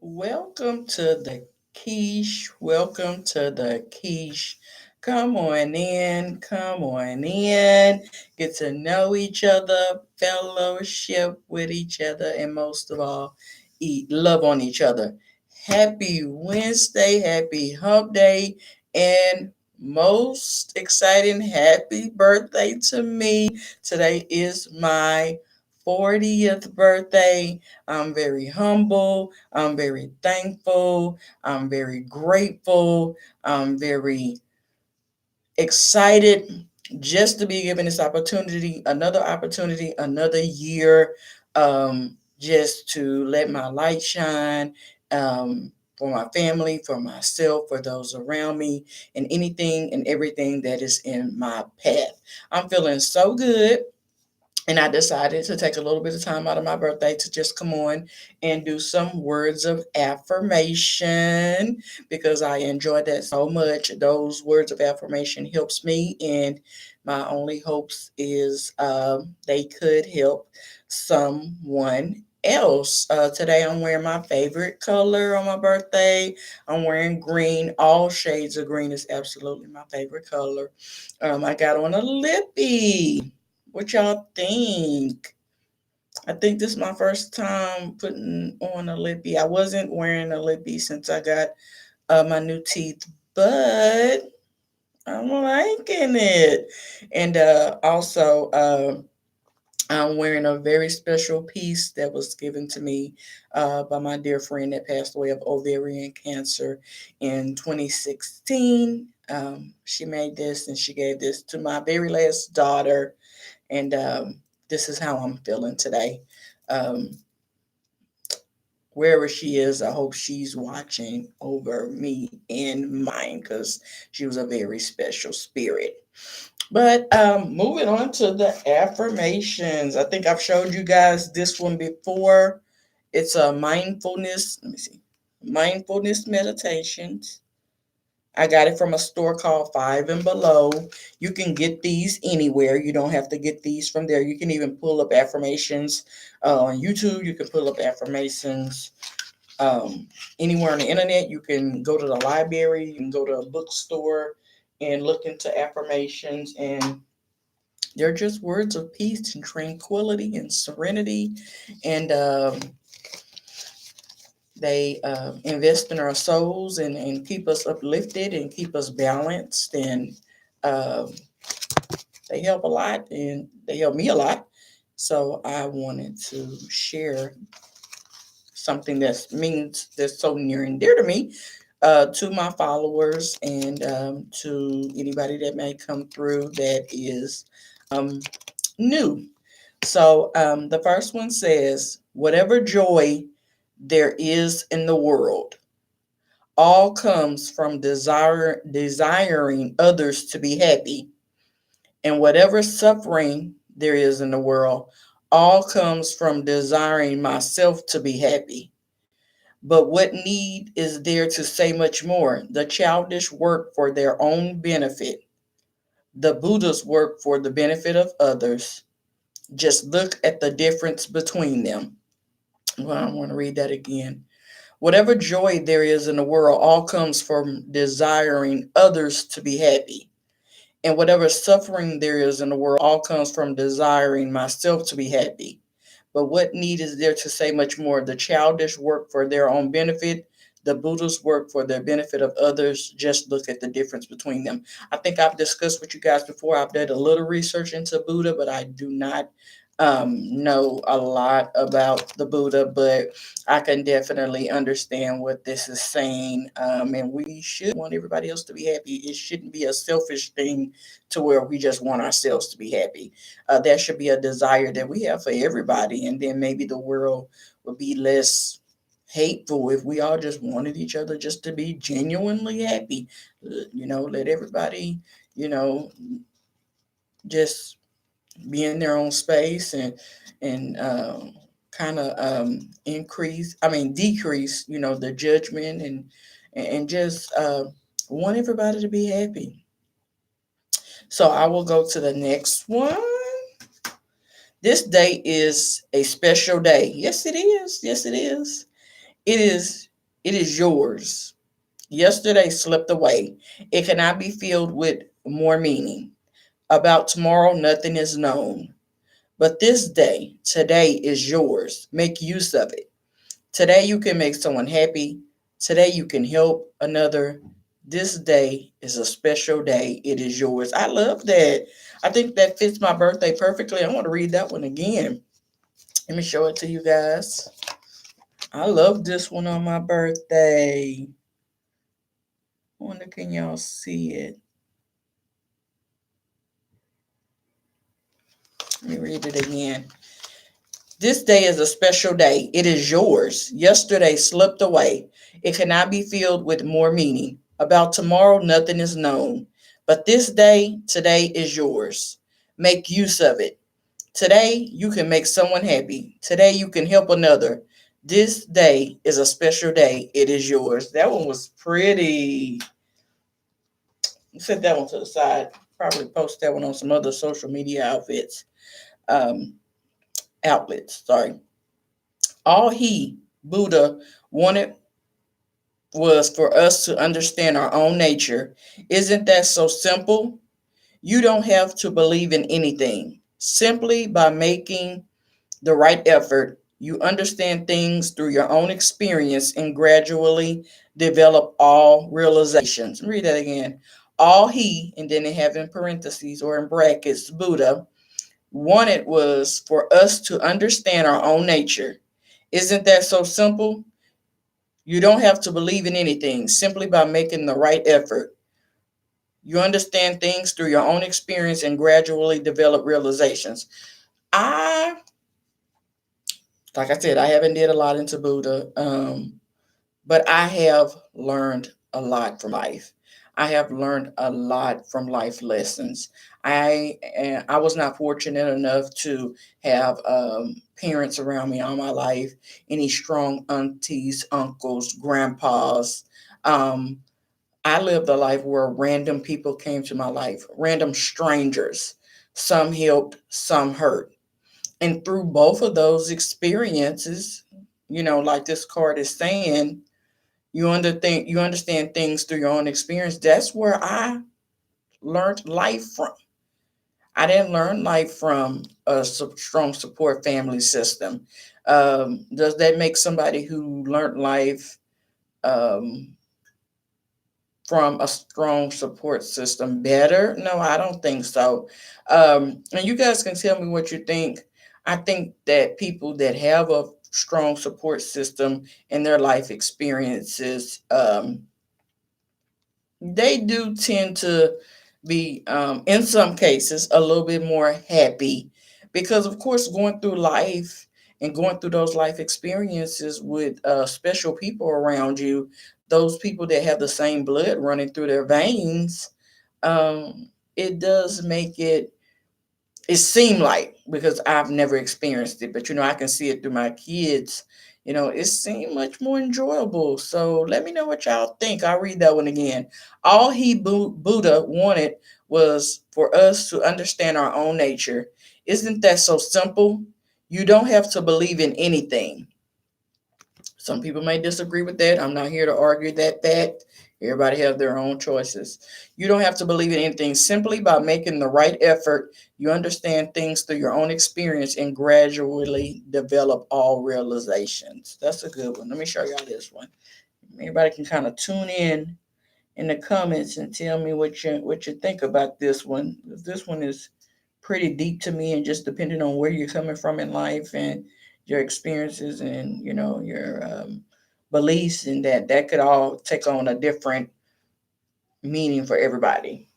Welcome to the quiche. Welcome to the quiche. Come on in. Come on in. Get to know each other, fellowship with each other, and most of all, eat love on each other. Happy Wednesday. Happy hump day. And most exciting, happy birthday to me. Today is my 40th birthday. I'm very humble. I'm very thankful. I'm very grateful. I'm very excited just to be given this opportunity, another year, just to let my light shine. For my family, for myself, for those around me, and anything and everything that is in my path. I'm feeling so good, and I decided to take a little bit of time out of my birthday to just come on and do some words of affirmation because I enjoy that so much. Those words of affirmation helps me, and my only hopes is they could help someone else. Today I'm wearing my favorite color on my birthday. I'm wearing green. All shades of green is absolutely my favorite color. I got on a lippy. What y'all think? I think this is my first time putting on a lippy. I wasn't wearing a lippy since I got my new teeth, but I'm liking it. And also, I'm wearing a very special piece that was given to me by my dear friend that passed away of ovarian cancer in 2016. She made this and she gave this to my very last daughter, and this is how I'm feeling today. Um, Wherever she is, I hope she's watching over me and mine because she was a very special spirit. But moving on to the affirmations. I think I've showed you guys this one before. It's a mindfulness, let me see, mindfulness meditations. I got it from a store called Five and Below. You can get these anywhere. You don't have to get these from there. You can even pull up affirmations on YouTube. You can pull up affirmations anywhere on the internet. You can go to the library. You can go to a bookstore and look into affirmations. And they're just words of peace and tranquility and serenity. And they invest in our souls and keep us uplifted and keep us balanced. And um, they help a lot and they help me a lot. So I wanted to share something that's so near and dear to me, to my followers, and to anybody that may come through that is um, new. So the first one says, whatever joy there is in the world, all comes from desiring others to be happy. And whatever suffering there is in the world, all comes from desiring myself to be happy. But what need is there to say much more? The childish work for their own benefit. The Buddhas work for the benefit of others. Just look at the difference between them. Well, I want to read that again. Whatever joy there is in the world, all comes from desiring others to be happy. And whatever suffering there is in the world, all comes from desiring myself to be happy. But what need is there to say much more? The childish work for their own benefit, the Buddha's work for the benefit of others. Just look at the difference between them. I think I've discussed with you guys before. I've done a little research into Buddha, but I do not know a lot about the Buddha, but I can definitely understand what this is saying. And we should want everybody else to be happy. It shouldn't be a selfish thing to where we just want ourselves to be happy. That should be a desire that we have for everybody, and then maybe the world would be less hateful if we all just wanted each other just to be genuinely happy. Let everybody, you know, just be in their own space and kind of decrease, the judgment and just want everybody to be happy. So I will go to the next one. This day is a special day. Yes, it is. Yes, it is. It is It is yours. Yesterday slipped away. It cannot be filled with more meaning. About tomorrow, nothing is known. But this day, today is yours. Make use of it. Today, you can make someone happy. Today, you can help another. This day is a special day. It is yours. I love that. I think that fits my birthday perfectly. I want to read that one again. Let me show it to you guys. I love this one on my birthday. I wonder, can y'all see it? Let me read it again. This day is a special day. It is yours. Yesterday slipped away. It cannot be filled with more meaning. About tomorrow, nothing is known. But this day, today is yours. Make use of it. Today, you can make someone happy. Today, you can help another. This day is a special day. It is yours. That one was pretty. Set that one to the side. Probably post that one on some other social media um, outlets. Sorry. All he, Buddha, wanted was for us to understand our own nature. Isn't that so simple? You don't have to believe in anything. Simply by making the right effort, you understand things through your own experience and gradually develop all realizations. Read that again. All he, and then they have in parentheses or in brackets, Buddha, wanted was for us to understand our own nature. Isn't that so simple? You don't have to believe in anything simply by making the right effort. You understand things through your own experience and gradually develop realizations. I, like I said, I haven't did a lot into Buddha, but I have learned a lot from life. I have learned a lot from life lessons. I was not fortunate enough to have parents around me all my life, any strong aunties, uncles, grandpas. Um, I lived a life where random people came to my life, random strangers. Some helped, some hurt. And through both of those experiences, like this card is saying, you understand things through your own experience. That's where I learned life from. I didn't learn life from a strong support family system. Does that make somebody who learned life um, from a strong support system better? No, I don't think so. And you guys can tell me what you think. I think that people that have a strong support system in their life experiences, they do tend to be, in some cases, a little bit more happy because, of course, going through life and going through those life experiences with special people around you, those people that have the same blood running through their veins, it does make it seemed like, because I've never experienced it, but I can see it through my kids. It seemed much more enjoyable. So let me know what y'all think. I'll read that one again. All Buddha wanted was for us to understand our own nature. Isn't that so simple? You don't have to believe in anything. Some people may disagree with that. I'm not here to argue that fact. Everybody have their own choices. You don't have to believe in anything. Simply by making the right effort, you understand things through your own experience and gradually develop all realizations. That's a good one. Let me show y'all this one. Everybody can kind of tune in the comments and tell me what you think about this one. This one is pretty deep to me, and just depending on where you're coming from in life and your experiences and your beliefs, and that could all take on a different meaning for everybody.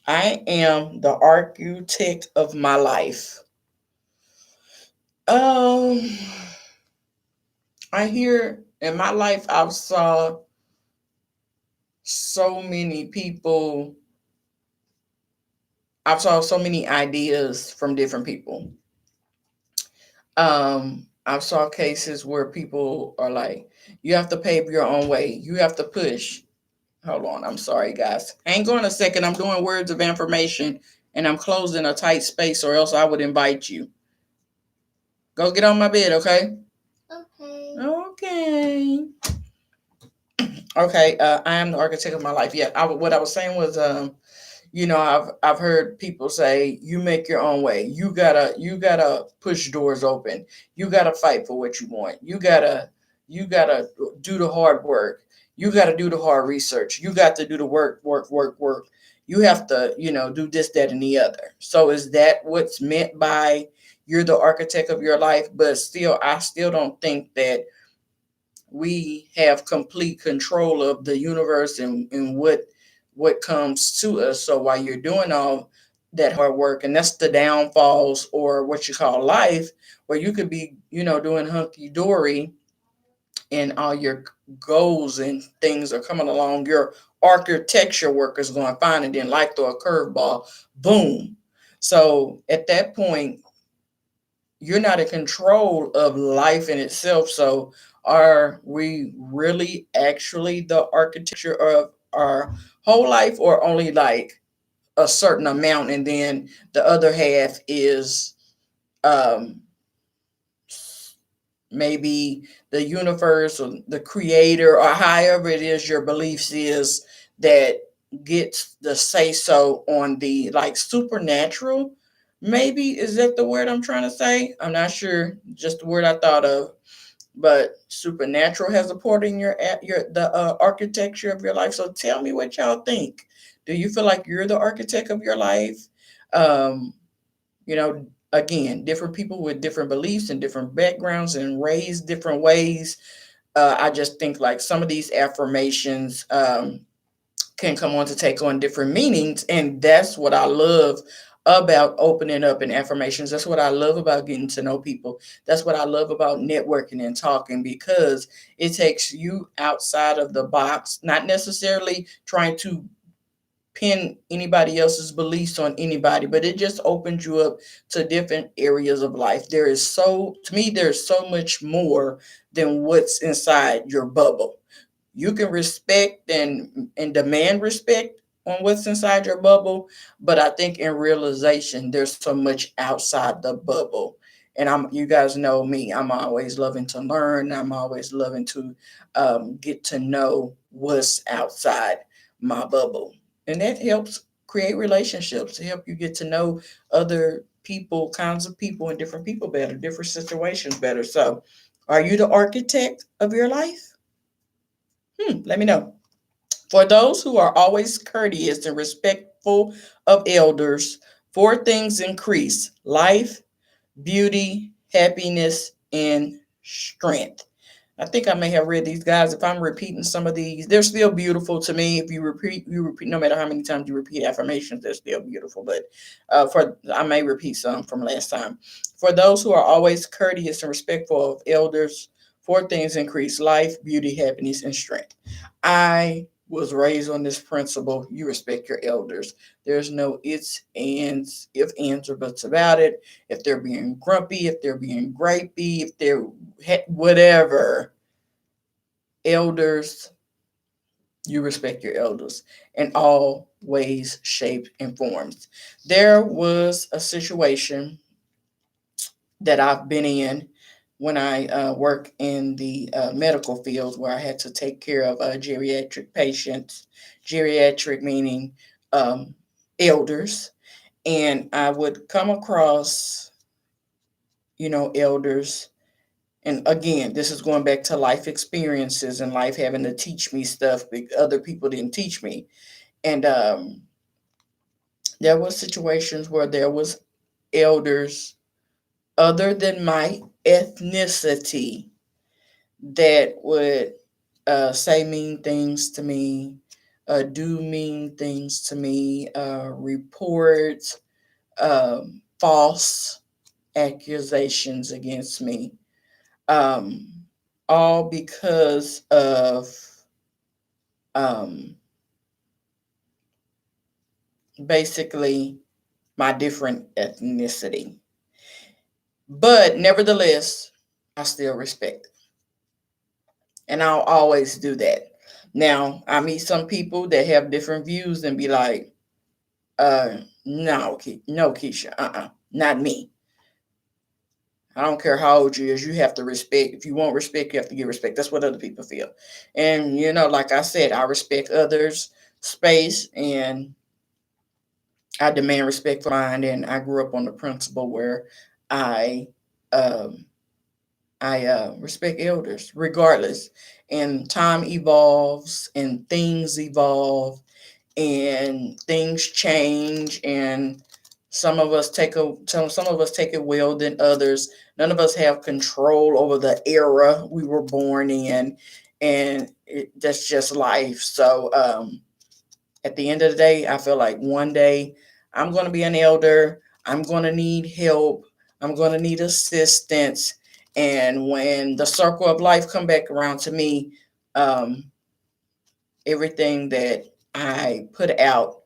I am the architect of my life. Um, I hear in my life I've saw so many people. I've saw so many ideas from different people. I've saw cases where people are like, you have to pave your own way. You have to push. Hold on. I'm sorry, guys. Hang on a second. I'm doing words of affirmation and I'm closing a tight space, or else I would invite you. Go get on my bed, okay? Okay. Okay. Okay. Okay. I am the architect of my life. Yeah. What I was saying was, I've heard people say, you make your own way. You gotta push doors open. You gotta fight for what you want. You gotta do the hard work. You gotta do the hard research. You got to do the work, work, work, work. You have to, do this, that, and the other. So is that what's meant by you're the architect of your life? But still, I still don't think that we have complete control of the universe and what comes to us. So while you're doing all that hard work, and that's the downfalls or what you call life, where you could be, doing hunky dory and all your goals and things are coming along, your architecture work is going fine, and then life throw a curveball, boom. So at that point, you're not in control of life in itself. So are we really actually the architecture of our whole life, or only like a certain amount, and then the other half is um maybe the universe or the creator, or however it is your beliefs is, that gets the say so on the like supernatural? Maybe, is that the word I'm trying to say? I'm not sure, just the word I thought of. But supernatural has a part in the architecture of your life. So tell me what y'all think. Do you feel like you're the architect of your life? um Again, different people with different beliefs and different backgrounds and raised different ways. I just think like some of these affirmations can come on to take on different meanings. And that's what I love about opening up in affirmations. That's what I love about getting to know people. That's what I love about networking and talking, because it takes you outside of the box, not necessarily trying to pin anybody else's beliefs on anybody, but it just opens you up to different areas of life. To me, there's so much more than what's inside your bubble. You can respect and demand respect on what's inside your bubble, but I think in realization there's so much outside the bubble. And you guys know me, I'm always loving to learn. I'm always loving to get to know what's outside my bubble, and that helps create relationships to help you get to know other people, kinds of people, and different people better, different situations better. So are you the architect of your life? Let me know. For those who are always courteous and respectful of elders, four things increase: life, beauty, happiness, and strength. I think I may have read these guys. If I'm repeating some of these, they're still beautiful to me. If you repeat, no matter how many times you repeat affirmations, they're still beautiful. But for I may repeat some from last time. For those who are always courteous and respectful of elders, four things increase: life, beauty, happiness, and strength. I was raised on this principle: you respect your elders. There's no if ands, or buts about it. If they're being grumpy, if they're being gripey, if they're whatever, elders, you respect your elders in all ways, shapes, and forms. There was a situation that I've been in when I work in the medical field, where I had to take care of geriatric patients. Geriatric meaning um, elders. And I would come across, elders. And again, this is going back to life experiences and life having to teach me stuff other people didn't teach me. And there was situations where there was elders other than my ethnicity that would say mean things to me, do mean things to me, report false accusations against me, um, all because of um, basically my different ethnicity. But nevertheless, I still respect it. And I'll always do that. Now, I meet some people that have different views and be like, no, no, Keisha, not me. I don't care how old you is, you have to respect. If you want respect, you have to give respect. That's what other people feel. And like I said, I respect others' space and I demand respect for mine. And I grew up on the principle where I um I respect elders regardless. And time evolves and things evolve and things change and some of us take it well than others. None of us have control over the era we were born in, and that's just life. So at the end of the day, I feel like one day I'm going to be an elder. I'm going to need help. I'm going to need assistance. And when the circle of life come back around to me, um, everything that I put out,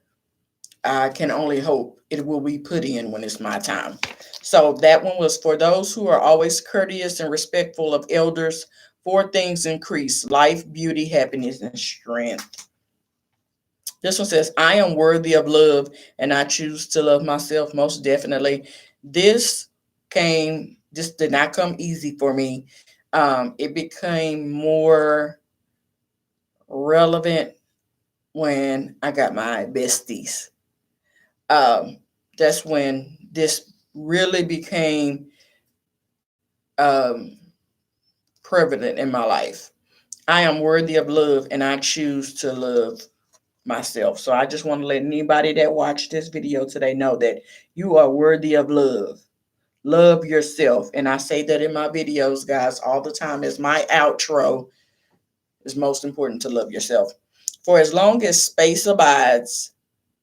I can only hope it will be put in when it's my time. So that one was for those who are always courteous and respectful of elders. Four things increase: life, beauty, happiness, and strength. This one says, I am worthy of love and I choose to love myself most definitely. This did not come easy for me. It became more relevant when I got my besties. Um, that's when this really became um, prevalent in my life. I am worthy of love and I choose to love myself. So I just want to let anybody that watched this video today know that you are worthy of love. Love yourself. And I say that in my videos, guys, all the time as my outro. It's most important to love yourself. For as long as space abides,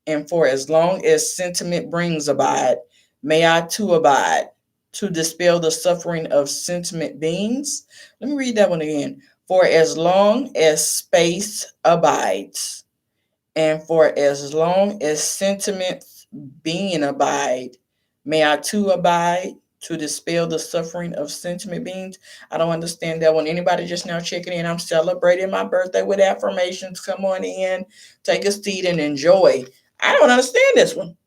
and for as long as sentiment brings abide, may I too abide to dispel the suffering of sentiment beings. Let me read that one again. For as long as space abides, and for as long as sentiments being abide, may I too abide to dispel the suffering of sentiment beings. I don't understand that one. Anybody just now checking in? I'm celebrating my birthday with affirmations. Come on in, take a seat and enjoy. I don't understand this one.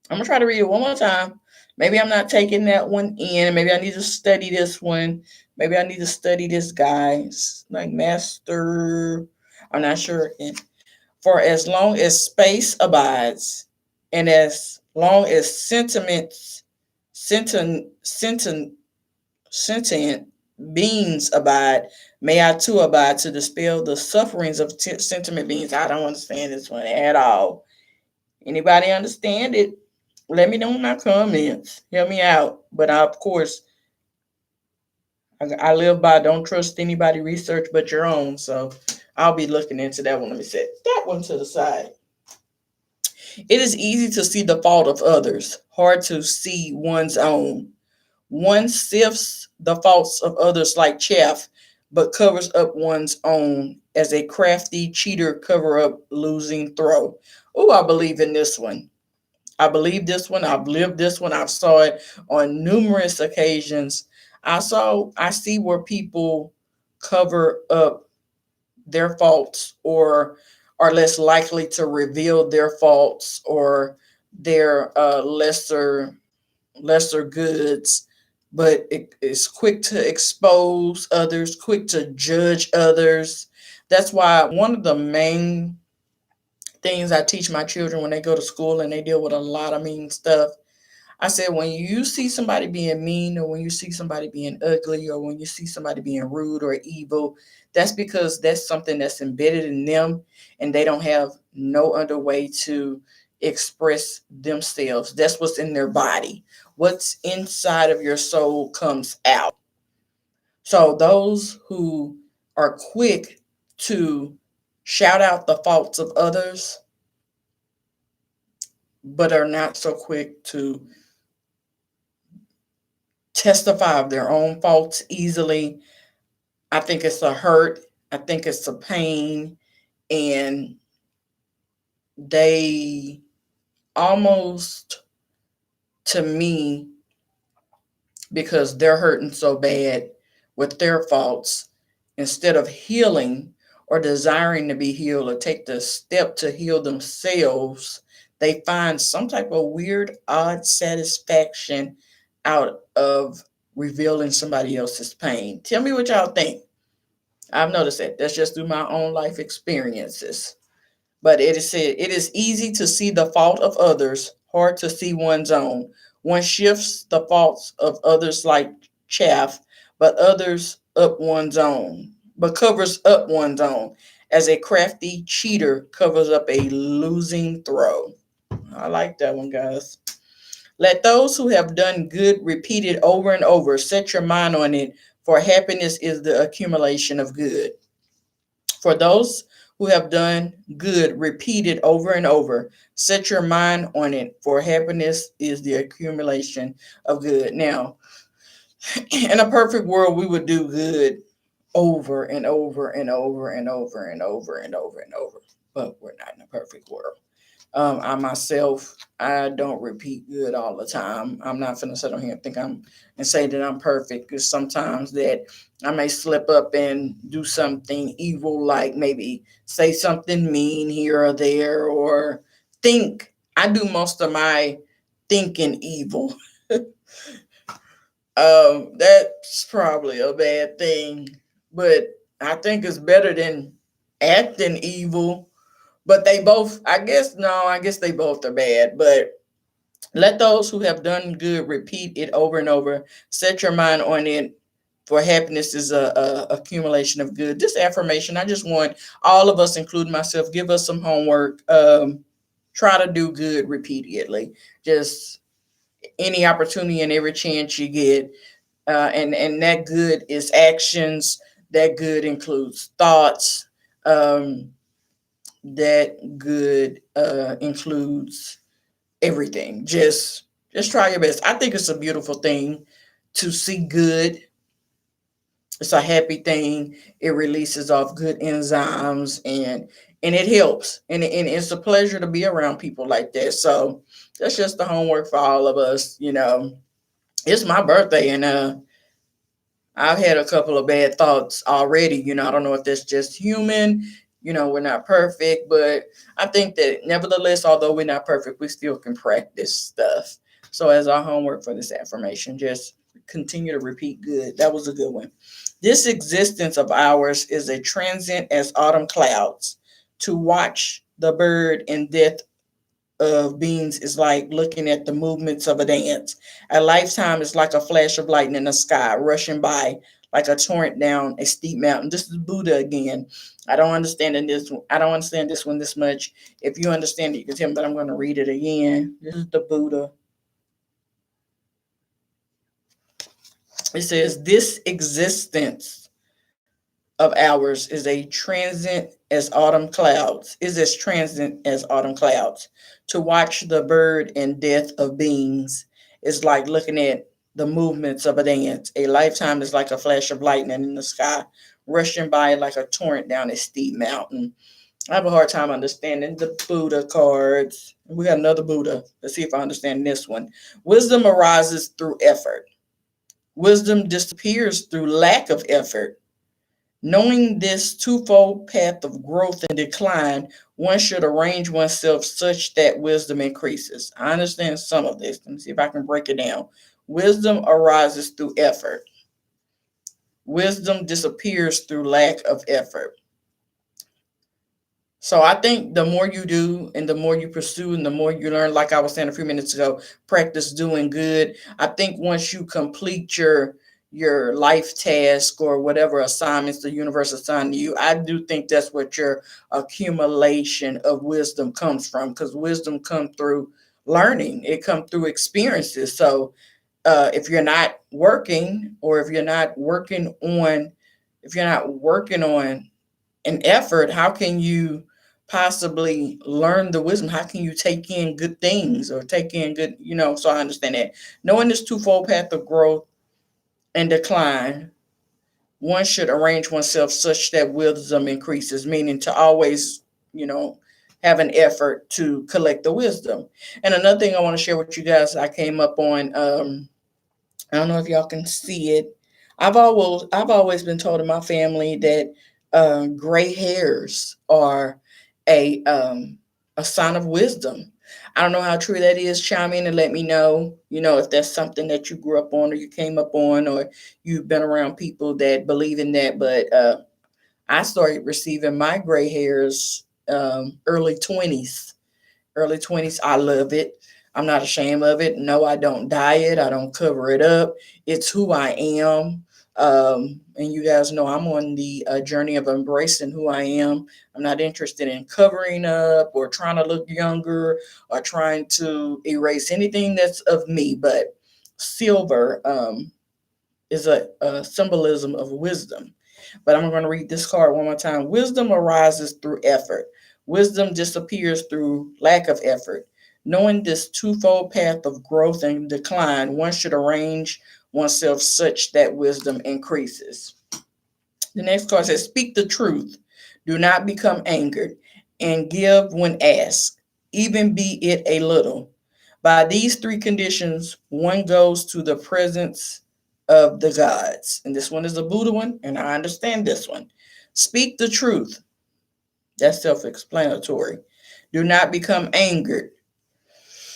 I'm gonna try to read it one more time. Maybe I'm not taking that one in. Maybe I need to study this one. Maybe I need to study this guy, like master. I'm not sure. For as long as space abides, and as long as sentient, sentient, sentient beings abide, may I too abide to dispel the sufferings of sentiment beings. I don't understand this one at all. Anybody understand it? Let me know in my comments. Help me out. But of course, I live by don't trust anybody research but your own. So I'll be looking into that one. Let me set that one to the side. It is easy to see the fault of others, hard to see one's own. One sifts the faults of others like chaff, but covers up one's own as a crafty cheater cover up losing throw. Oh, I believe in this one. I believe this one. I've lived this one. I've saw it on numerous occasions. I see where people cover up their faults or are less likely to reveal their faults or their lesser goods, but it is quick to expose others, quick to judge others. That's why one of the main things I teach my children when they go to school and they deal with a lot of mean stuff, I said, when you see somebody being mean or when you see somebody being ugly or when you see somebody being rude or evil, that's because that's something that's embedded in them and they don't have no other way to express themselves. That's what's in their body. What's inside of your soul comes out. So those who are quick to shout out the faults of others, but are not so quick to testify of their own faults easily. I think it's a hurt. I think it's a pain. And they almost, to me, because they're hurting so bad with their faults, instead of healing or desiring to be healed or take the step to heal themselves, they find some type of weird, odd satisfaction out of revealing somebody else's pain. Tell me what y'all think. I've noticed that. That's just through my own life experiences. But it is said, it is easy to see the fault of others, hard to see one's own. One shifts the faults of others like chaff, but others up one's own, but covers up one's own, as a crafty cheater covers up a losing throw. I like that one, guys. Let those who have done good repeat it over and over. Set your mind on it, for happiness is the accumulation of good. For those who have done good, repeat it over and over. Set your mind on it, for happiness is the accumulation of good. Now, in a perfect world, we would do good over and over and over and over and over and over and over. But we're not in a perfect world. I myself, I don't repeat good all the time. I'm not finna sit on here and think I'm and say that I'm perfect, because sometimes that I may slip up and do something evil, like maybe say something mean here or there, or think. I do most of my thinking evil. That's probably a bad thing, but I think it's better than acting evil. But they both, I guess, no, I guess they both are bad. But let those who have done good repeat it over and over. Set your mind on it, for happiness is a accumulation of good. This affirmation, I just want all of us, including myself, give us some homework. Try to do good repeatedly. Just any opportunity and every chance you get. And that good is actions. That good includes thoughts. Um, that good includes everything. Just try your best. I think it's a beautiful thing to see good. It's a happy thing. It releases off good enzymes, and it helps. And it's a pleasure to be around people like that. So that's just the homework for all of us. It's my birthday, and I've had a couple of bad thoughts already. I don't know if that's just human. We're not perfect, but I think that nevertheless, although we're not perfect, we still can practice stuff. So, as our homework for this affirmation, just continue to repeat good. That was a good one. This existence of ours is a transient as autumn clouds. To watch the bird in death of beings is like looking at the movements of a dance. A lifetime is like a flash of lightning in the sky, rushing by like a torrent down a steep mountain. This is Buddha again. I don't understand this one this much. If you understand it, you can tell me, but I'm going to read it again. This is the Buddha. It says, "This existence of ours is a transient as autumn clouds, is as transient as autumn clouds. To watch the bird and death of beings is like looking at the movements of a dance. A lifetime is like a flash of lightning in the sky, rushing by like a torrent down a steep mountain." I have a hard time understanding the Buddha cards. We got another Buddha. Let's see if I understand this one. Wisdom arises through effort. Wisdom disappears through lack of effort. Knowing this twofold path of growth and decline, one should arrange oneself such that wisdom increases. I understand some of this. Let me see if I can break it down. Wisdom arises through effort. Wisdom disappears through lack of effort. So I think the more you do and the more you pursue and the more you learn, like I was saying a few minutes ago, practice doing good. I think once you complete your life task or whatever assignments the universe assigned to you, I do think that's what your accumulation of wisdom comes from, because wisdom comes through learning. It comes through experiences. So if you're not working, or if you're not working on an effort, how can you possibly learn the wisdom? How can you take in good things or take in good, So I understand that. Knowing this twofold path of growth and decline, one should arrange oneself such that wisdom increases, meaning to always, you know, have an effort to collect the wisdom. And another thing I want to share with you guys, I came up on, I don't know if y'all can see it. I've always been told in my family that gray hairs are a sign of wisdom. I don't know how true that is. Chime in and let me know, if that's something that you grew up on or you came up on or you've been around people that believe in that. But I started receiving my gray hairs early 20s. Early 20s. I love it. I'm not ashamed of it. No, I don't dye it. I don't cover it up. It's who I am. And you guys know I'm on the journey of embracing who I am. I'm not interested in covering up or trying to look younger or trying to erase anything that's of me. But silver is a symbolism of wisdom. But I'm going to read this card one more time. Wisdom arises through effort. Wisdom disappears through lack of effort. Knowing this twofold path of growth and decline, one should arrange oneself such that wisdom increases. The next card says, speak the truth. Do not become angered, and give when asked, even be it a little. By these three conditions, one goes to the presence of the gods. And this one is a Buddha one, and I understand this one. Speak the truth. That's self explanatory. Do not become angered.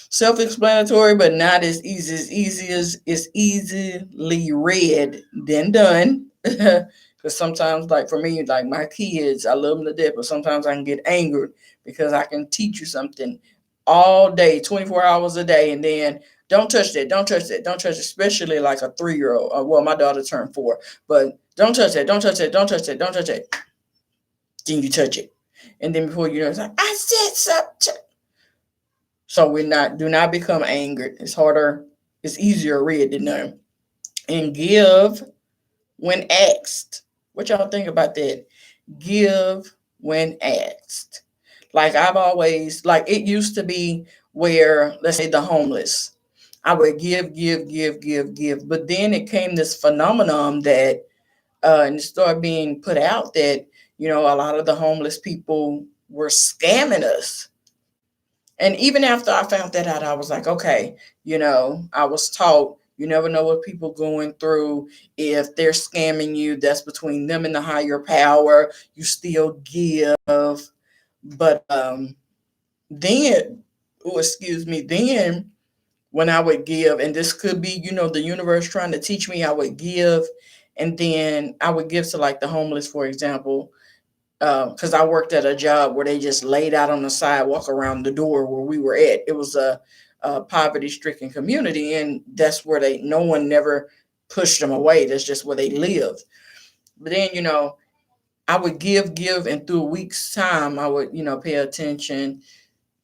Self explanatory, but not as easy. As easy as it's easily read than done. Because sometimes, like for me, like my kids, I love them to death, but sometimes I can get angered because I can teach you something all day, 24 hours a day, and then don't touch that, don't touch that, don't touch it, especially like a 3 year old. Well, my daughter turned 4, but don't touch that, don't touch that, don't touch that, don't touch that. Then you touch it. And then before you know, it's like, I said something. So do not become angered. It's harder, it's easier read than done. And give when asked. What y'all think about that? Give when asked. Like I've always, like it used to be where, let's say the homeless, I would give. But then it came this phenomenon that, and it started being put out that, a lot of the homeless people were scamming us. And even after I found that out, I was like, okay, I was taught you never know what people going through. If they're scamming you, that's between them and the higher power. You still give. But then, oh, excuse me, then when I would give, and this could be, the universe trying to teach me, I would give. And then I would give to like the homeless, for example, because I worked at a job where they just laid out on the sidewalk around the door where we were at. It was a poverty-stricken community, and that's where no one never pushed them away. That's just where they lived. But then, I would give, and through a week's time, I would, pay attention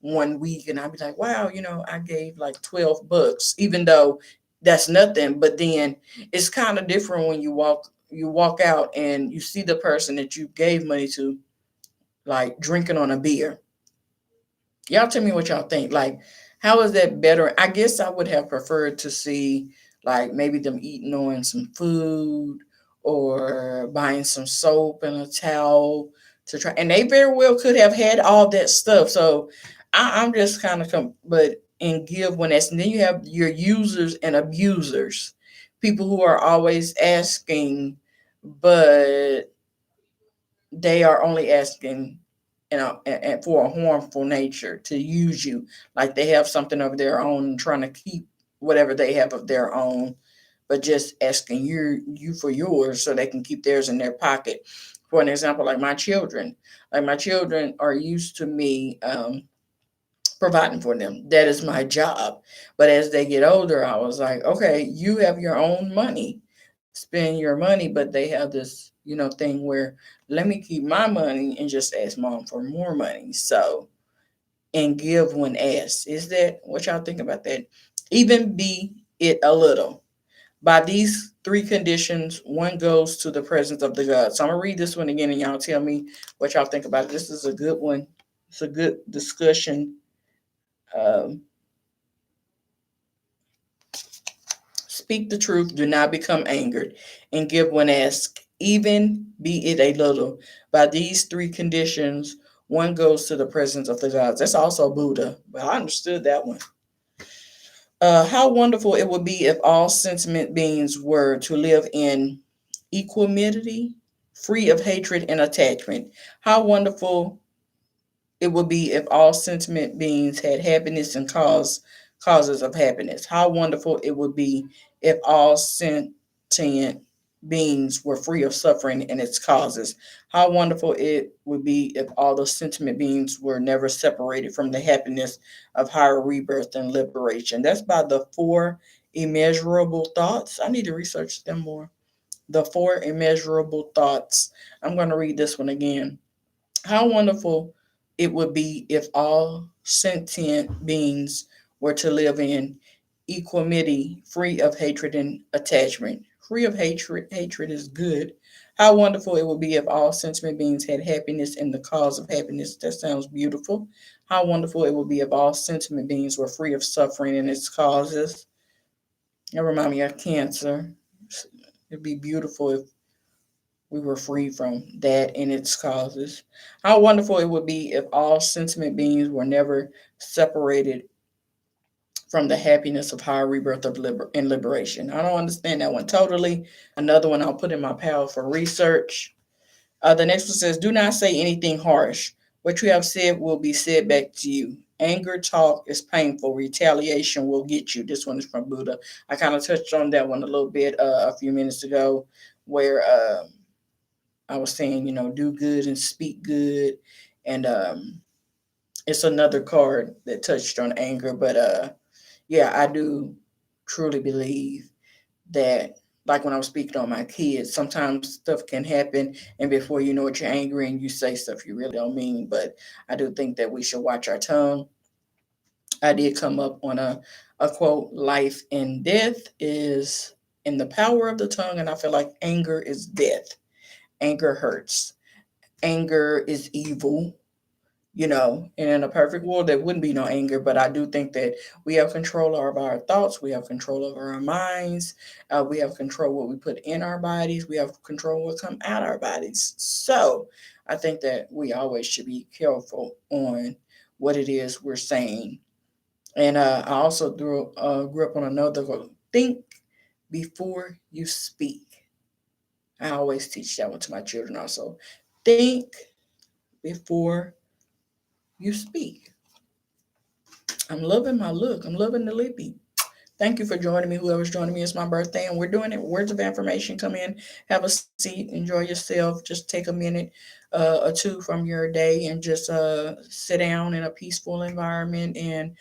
one week, and I'd be like, wow, I gave like $12, even though that's nothing. But then it's kind of different when you walk out and you see the person that you gave money to like drinking on a beer. Y'all tell me what y'all think. Like, how is that better? I guess I would have preferred to see like maybe them eating on some food or buying some soap and a towel to try. And they very well could have had all that stuff. So I'm just kind of but and give when that's, and then you have your users and abusers, people who are always asking, but they are only asking, and for a harmful nature to use you, like they have something of their own and trying to keep whatever they have of their own, but just asking you for yours so they can keep theirs in their pocket. For an example, like my children are used to me providing for them. That is my job. But as they get older, I was like, okay, you have your own money, spend your money, but they have this, thing where let me keep my money and just ask mom for more money. So, and give when asked. Is that what y'all think about that? Even be it a little. By these three conditions, one goes to the presence of the God. So I'm gonna read this one again and y'all tell me what y'all think about it. This is a good one. It's a good discussion. Um, Speak the truth, do not become angered, and give when asked, even be it a little. By these three conditions, one goes to the presence of the gods. That's also Buddha, but I understood that one. How wonderful it would be if all sentient beings were to live in equanimity, free of hatred and attachment. How wonderful it would be if all sentient beings had happiness and causes of happiness. How wonderful it would be if all sentient beings were free of suffering and its causes. How wonderful it would be if all the sentient beings were never separated from the happiness of higher rebirth and liberation. That's by the Four Immeasurable Thoughts. I need to research them more. The Four Immeasurable Thoughts. I'm going to read this one again. How wonderful it would be if all sentient beings were to live in equanimity, free of hatred and attachment. Free of hatred, hatred is good. How wonderful it would be if all sentient beings had happiness in the cause of happiness. That sounds beautiful. How wonderful it would be if all sentient beings were free of suffering and its causes. That remind me of cancer. It'd be beautiful if we were free from that and its causes. How wonderful it would be if all sentient beings were never separated from the happiness of higher rebirth of and liberation. I don't understand that one totally. Another one I'll put in my pile for research. The next one says, do not say anything harsh. What you have said will be said back to you. Anger talk is painful. Retaliation will get you. This one is from Buddha. I kind of touched on that one a little bit a few minutes ago, where I was saying, do good and speak good. And it's another card that touched on anger. But yeah, I do truly believe that, like when I was speaking on my kids, sometimes stuff can happen, and before you know it, you're angry and you say stuff you really don't mean. But I do think that we should watch our tongue. I did come up on a quote: life and death is in the power of the tongue. And I feel like anger is death. Anger hurts. Anger is evil. And in a perfect world, there wouldn't be no anger, but I do think that we have control over our thoughts, we have control over our minds, we have control what we put in our bodies, we have control what come out our bodies. So I think that we always should be careful on what it is we're saying. And I also grew up on another quote: think before you speak. I always teach that one to my children also. Think before you speak. I'm loving my look. I'm loving the lippy. Thank you for joining me. Whoever's joining me, it's my birthday, and we're doing it. Words of affirmation. Come in, have a seat, enjoy yourself. Just take a minute or two from your day and just sit down in a peaceful environment. And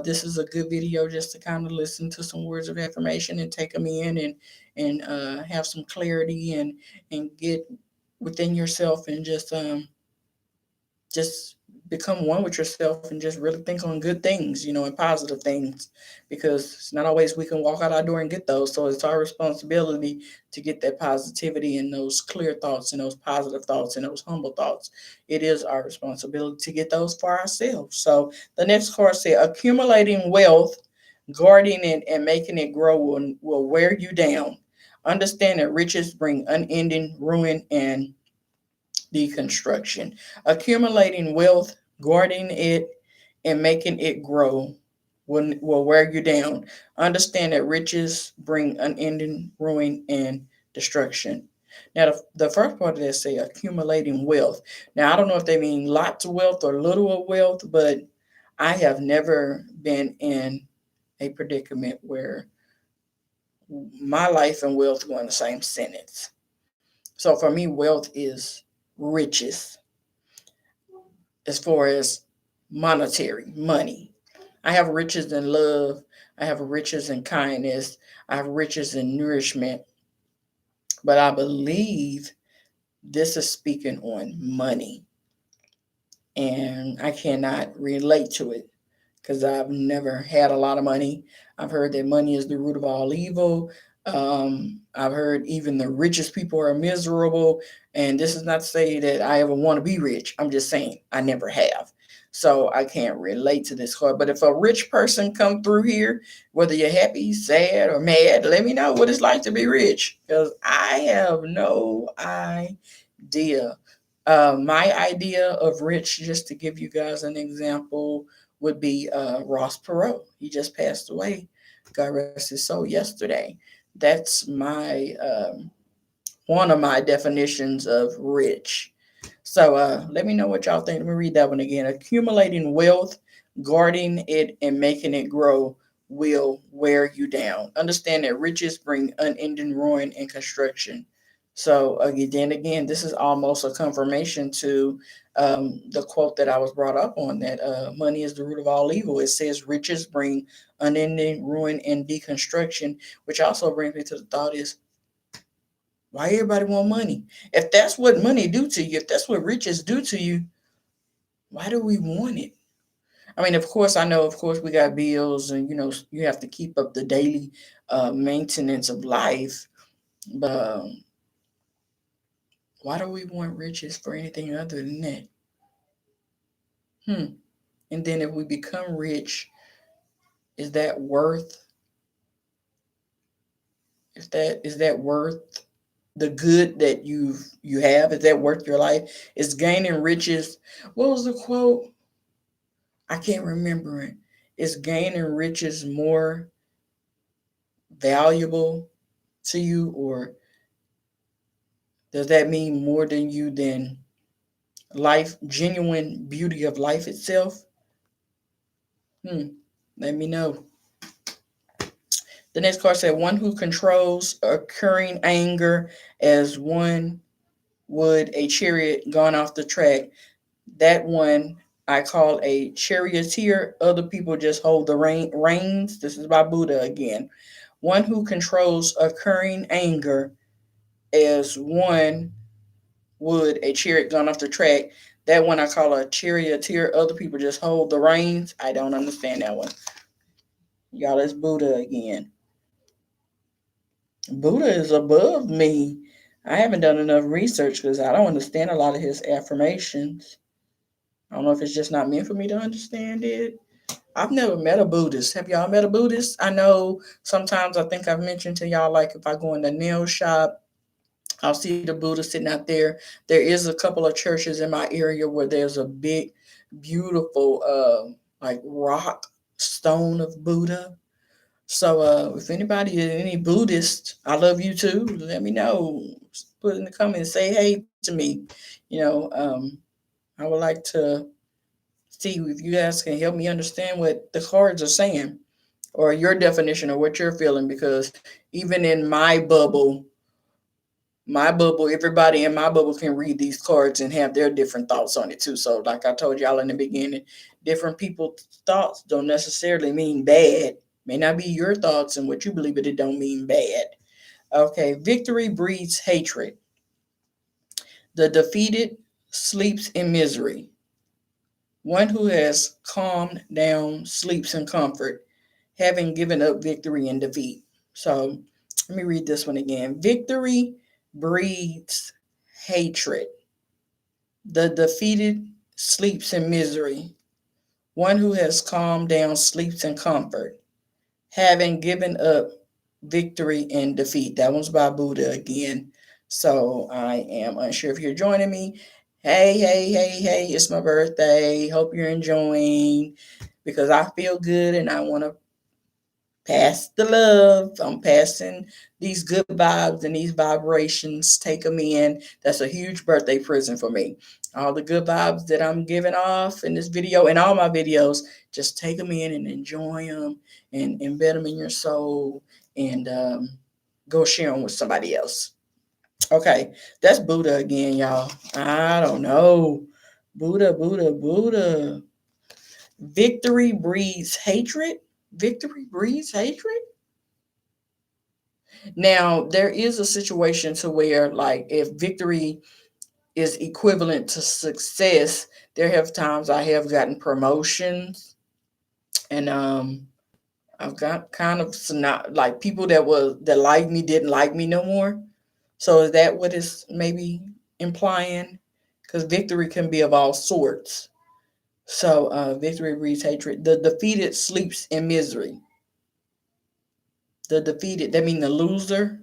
this is a good video just to kind of listen to some words of affirmation and take them in and have some clarity and get within yourself and just become one with yourself and just really think on good things, and positive things, because it's not always we can walk out our door and get those. So it's our responsibility to get that positivity and those clear thoughts and those positive thoughts and those humble thoughts. It is our responsibility to get those for ourselves. So the next card says, accumulating wealth, guarding it, and making it grow will wear you down. Understand that riches bring unending ruin and deconstruction. Accumulating wealth, guarding it, and making it grow will wear you down. Understand that riches bring unending ruin and destruction. Now, the first part of that say accumulating wealth. Now, I don't know if they mean lots of wealth or little of wealth, but I have never been in a predicament where my life and wealth go in the same sentence. So for me, wealth is riches as far as monetary money. I have riches in love. I have riches in kindness. I have riches in nourishment. But I believe this is speaking on money. And I cannot relate to it because I've never had a lot of money. I've heard that money is the root of all evil. I've heard even the richest people are miserable. And this is not to say that I ever want to be rich. I'm just saying I never have. So I can't relate to this card. But if a rich person come through here, whether you're happy, sad, or mad, let me know what it's like to be rich. Because I have no idea. My idea of rich, just to give you guys an example, would be Ross Perot. He just passed away. God rest his soul yesterday. That's my one of my definitions of rich. So let me know what y'all think. Let me read that one again. Accumulating wealth, guarding it, and making it grow will wear you down. Understand that riches bring unending ruin and construction. So again, this is almost a confirmation to the quote that I was brought up on, that money is the root of all evil. It says riches bring unending ruin and deconstruction, which also brings me to the thought is, why everybody want money? If that's what money do to you, if that's what riches do to you, why do we want it? I mean, of course, I know, of course, we got bills and, you have to keep up the daily maintenance of life. But why do we want riches for anything other than that? Hmm. And then if we become rich, is that worth, is that worth the good that you have? Is that worth your life? Is gaining riches, what was the quote? I can't remember it. Is gaining riches more valuable to you, or does that mean more than you than life, genuine beauty of life itself? Hmm. Let me know. The next card said, one who controls occurring anger as one would a chariot gone off the track. That one I call a charioteer. Other people just hold the reins. This is by Buddha again. One who controls occurring anger as one would a chariot gone off the track. That one I call a charioteer. Other people just hold the reins. I don't understand that one. Y'all, it's Buddha again. Buddha is above me. I haven't done enough research because I don't understand a lot of his affirmations. I don't know if it's just not meant for me to understand it. I've never met a Buddhist. Have y'all met a Buddhist? I know sometimes I think I've mentioned to y'all, like if I go in the nail shop, I'll see the Buddha sitting out there. There is a couple of churches in my area where there's a big, beautiful, like rock stone of Buddha. So if anybody is any Buddhist, I love you too. Let me know. Put in the comments, say hey to me. You know, I would like to see if you guys can help me understand what the cards are saying, or your definition of what you're feeling. Because even in my bubble, everybody in my bubble can read these cards and have their different thoughts on it too. So, like I told y'all in the beginning, different people's thoughts don't necessarily mean bad. May not be your thoughts and what you believe, but it don't mean bad. Okay, victory breeds hatred. The defeated sleeps in misery. One who has calmed down sleeps in comfort, having given up victory and defeat. So let me read this one again. Victory breeds hatred. The defeated sleeps in misery. One who has calmed down sleeps in comfort, having given up victory and defeat. That one's by Buddha again. So I am unsure if you're joining me. Hey, hey, hey, hey, it's my birthday. Hope you're enjoying, because I feel good and I want to pass the love. I'm passing these good vibes and these vibrations. Take them in. That's a huge birthday present for me. All the good vibes that I'm giving off in this video and all my videos, just take them in and enjoy them and embed them in your soul, and go share them with somebody else. Okay, that's Buddha again, y'all. I don't know. Buddha, Buddha, Buddha. Victory breeds hatred. Victory breeds hatred. Now, there is a situation to where, like, if victory is equivalent to success, there have times I have gotten promotions, and I've got kind of not like people that like me didn't like me no more. So is that what it's maybe implying? Because victory can be of all sorts. So victory breeds hatred. The defeated sleeps in misery. The defeated, that means the loser.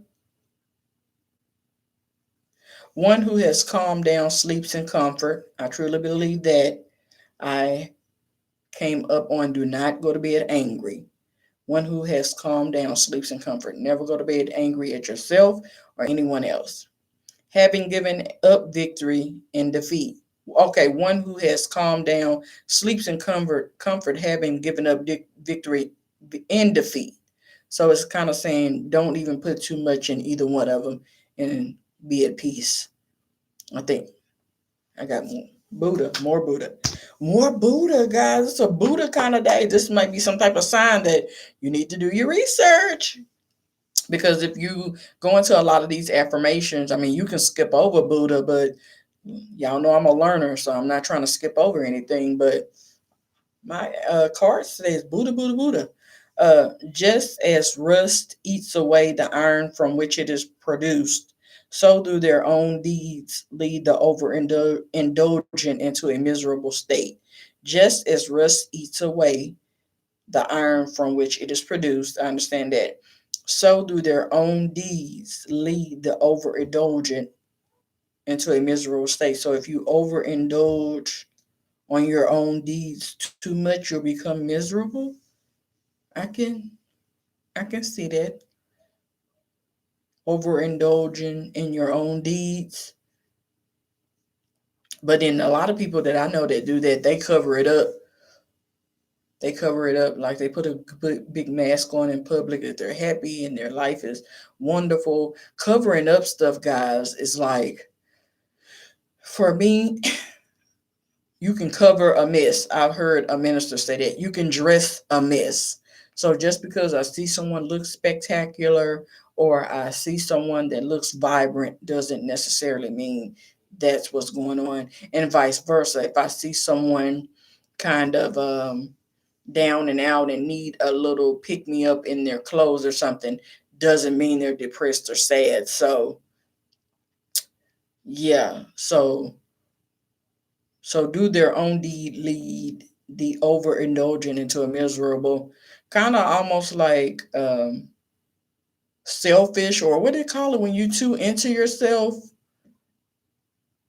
One who has calmed down sleeps in comfort. I truly believe that. I came up on do not go to bed angry. One who has calmed down sleeps in comfort. Never go to bed angry at yourself or anyone else. having given up victory in defeat. Okay, one who has calmed down, sleeps in comfort, having given up victory in defeat. So it's kind of saying don't even put too much in either one of them and be at peace. I think I got more Buddha, more Buddha, more Buddha, guys. It's a Buddha kind of day. This might be some type of sign that you need to do your research. Because if you go into a lot of these affirmations, I mean, you can skip over Buddha, but y'all know I'm a learner, so I'm not trying to skip over anything. But my card says Buddha, Buddha, Buddha. Just as rust eats away the iron from which it is produced, so do their own deeds lead the overindulgent into a miserable state. Just as rust eats away the iron from which it is produced, I understand that. So do their own deeds lead the overindulgent into a miserable state. So if you overindulge on your own deeds too much, you'll become miserable. I can I can see that. Overindulging in your own deeds. But then a lot of people that I know that do that, they cover it up. They cover it up like they put a big mask on in public that they're happy and their life is wonderful. Covering up stuff, guys, is like, for me, you can cover a mess. I've heard a minister say that you can dress a mess. So just because I see someone look spectacular or I see someone that looks vibrant doesn't necessarily mean that's what's going on, and vice versa. If I see someone kind of down and out and need a little pick me up in their clothes or something, doesn't mean they're depressed or sad. So yeah, so do their own deed lead the overindulgent into a miserable, kind of almost like selfish, or what do they call it when you too into yourself,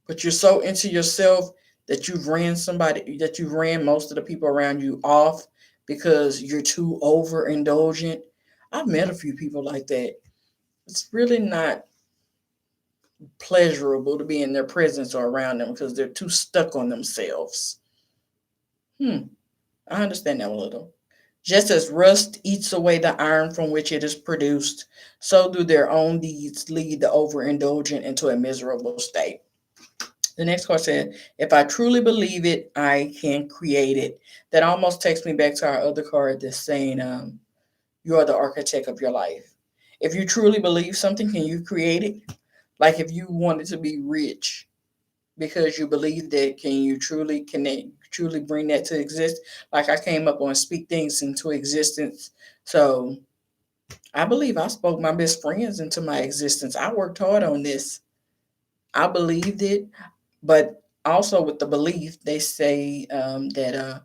but you're so into yourself that you've ran most of the people around you off because you're too overindulgent. I've met a few people like that. It's really not pleasurable to be in their presence or around them because they're too stuck on themselves. Hmm. I understand that a little. Just as rust eats away the iron from which it is produced, so do their own deeds lead the overindulgent into a miserable state. The next card said, if I truly believe it, I can create it. That almost takes me back to our other card that's saying, you are the architect of your life. If you truly believe something, can you create it? Like if you wanted to be rich, because you believe that, can truly bring that to exist? Like I came up on speak things into existence. So I believe I spoke my best friends into my existence. I worked hard on this. I believed it. But also with the belief, they say that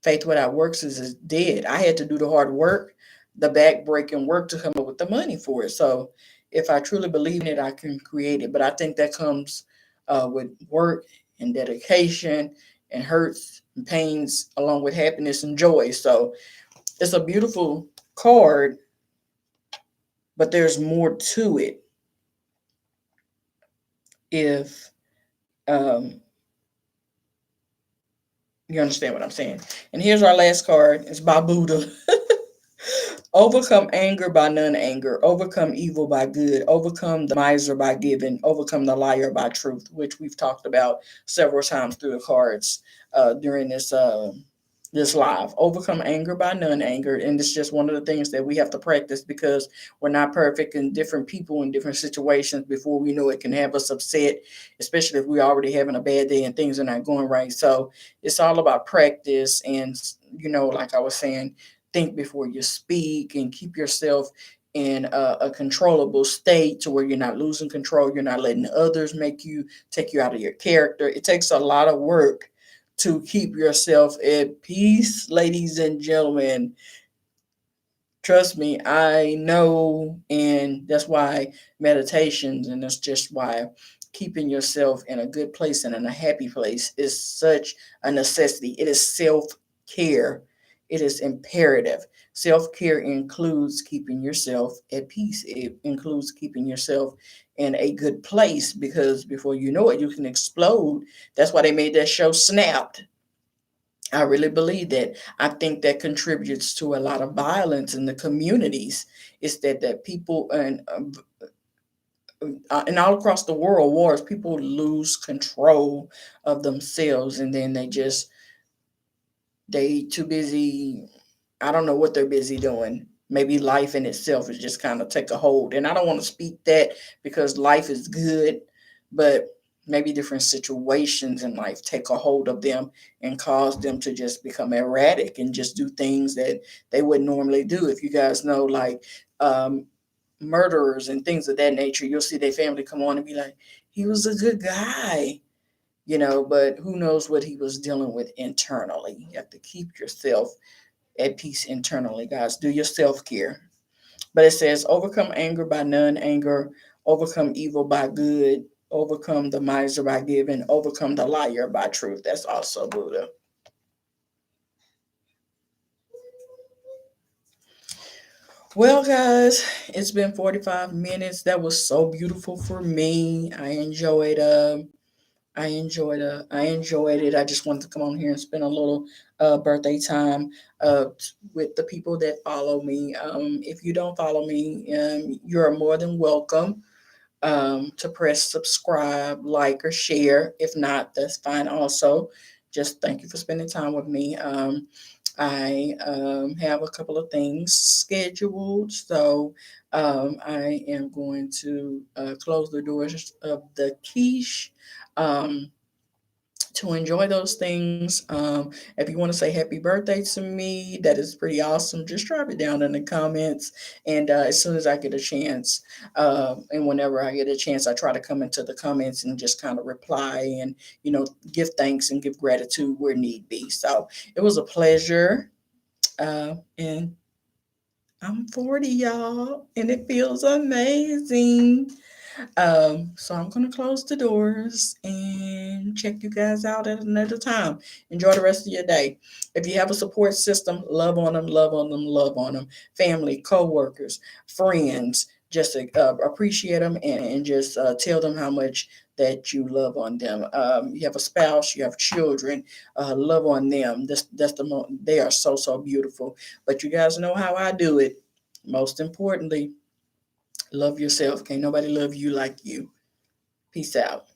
faith without works is dead. I had to do the hard work, the back breaking work to come up with the money for it. So if I truly believe in it, I can create it. But I think that comes with work and dedication and hurts and pains, along with happiness and joy. So it's a beautiful card, but there's more to it if um, you understand what I'm saying. And here's our last card. It's by Buddha. Overcome anger by none anger. Overcome evil by good. Overcome the miser by giving. Overcome the liar by truth, which we've talked about several times through the cards during this live. Overcome anger by none anger, and it's just one of the things that we have to practice because we're not perfect, and different people in different situations before we know it can have us upset, especially if we're already having a bad day and things are not going right. So it's all about practice, and like I was saying, think before you speak and keep yourself in a controllable state to where you're not losing control, you're not letting others take you out of your character. It takes a lot of work to keep yourself at peace, ladies and gentlemen. Trust me, I know, and that's why meditations, and that's just why keeping yourself in a good place and in a happy place is such a necessity. It is self care. It is imperative. Self-care includes keeping yourself at peace. It includes keeping yourself in a good place, because before you know it, you can explode. That's why they made that show Snapped. I really believe that. I think that contributes to a lot of violence in the communities. Is that people and all across the world, wars, people lose control of themselves, and then they too busy. I don't know what they're busy doing. Maybe life in itself is just kind of take a hold. And I don't want to speak that, because life is good, but maybe different situations in life take a hold of them and cause them to just become erratic and just do things that they wouldn't normally do. If you guys know, like, um, murderers and things of that nature, you'll see their family come on and be like, he was a good guy, but who knows what he was dealing with internally. You have to keep yourself at peace internally, guys. Do your self care. But it says, overcome anger by none anger, overcome evil by good, overcome the miser by giving, overcome the liar by truth. That's also Buddha. Well, guys, it's been 45 minutes. That was so beautiful for me. I enjoyed it. I just wanted to come on here and spend a little birthday time with the people that follow me. If you don't follow me, you're more than welcome to press subscribe, like, or share. If not, that's fine also. Just thank you for spending time with me. I have a couple of things scheduled, so I am going to close the doors of the quiche. Um, to enjoy those things. If you want to say happy birthday to me, that is pretty awesome. Just drop it down in the comments. And as soon as I get a chance, and whenever I get a chance, I try to come into the comments and just kind of reply and, give thanks and give gratitude where need be. So it was a pleasure. And I'm 40, y'all, and it feels amazing. So I'm gonna close the doors and check you guys out at another time. Enjoy the rest of your day. If you have a support system, love on them, love on them, love on them. Family, co-workers, friends, just appreciate them and just tell them how much that you love on them. You have a spouse, you have children, love on them. They are so so beautiful. But you guys know how I do it. Most importantly, love yourself. Can't nobody love you like you. Peace out.